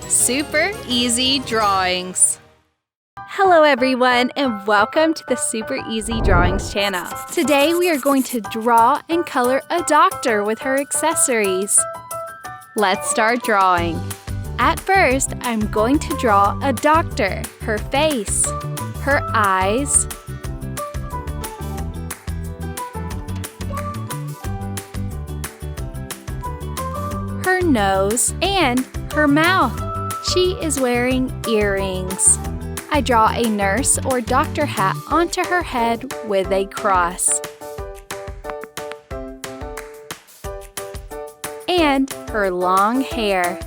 Super Easy Drawings. Hello everyone, and welcome to the Super Easy Drawings channel. Today we are going to draw and color a doctor with her accessories. Let's start drawing. At first, I'm going to draw a doctor, her face, her eyes, her nose, and her mouth. She is wearing earrings. I draw a nurse or doctor hat onto her head with a cross. And her long hair.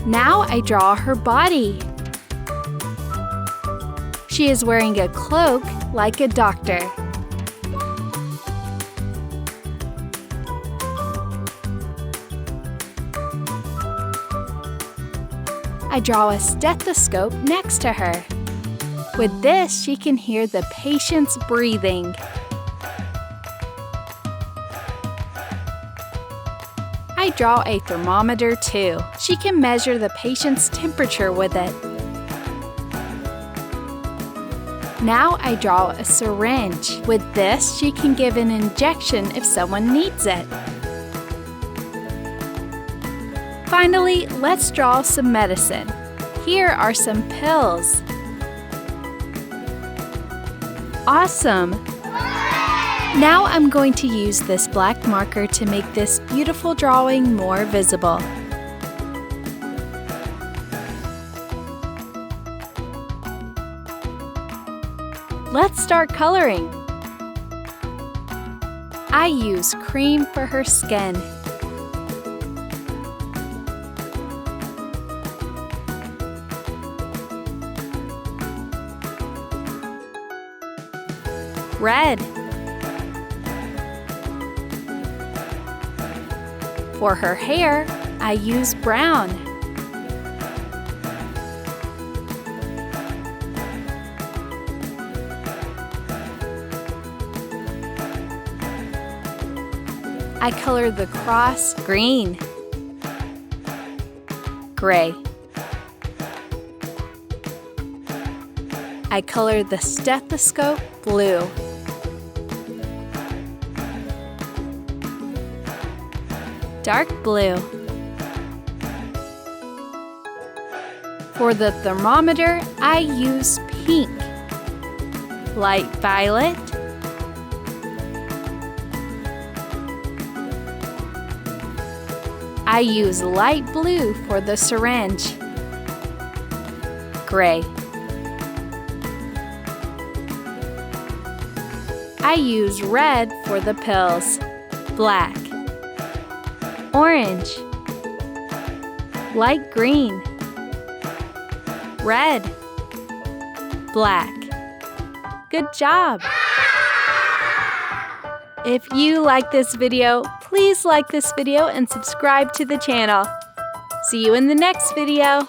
Now I draw her body. She is wearing a cloak like a doctor. I draw a stethoscope next to her. With this, she can hear the patient's breathing. I draw a thermometer too. She can measure the patient's temperature with it. Now I draw a syringe. With this, she can give an injection if someone needs it. Finally, let's draw some medicine. Here are some pills. Awesome! Now I'm going to use this black marker to make this beautiful drawing more visible. Let's start coloring. I use cream for her skin. Red. For her hair, I use brown. I color the cross green, gray. I color the stethoscope blue. Dark blue. For the thermometer, I use pink, light violet, I use light blue for the syringe, gray. I use red for the pills, black. Orange, light green, red, black. Good job! If you like this video, please like this video and subscribe to the channel. See you in the next video.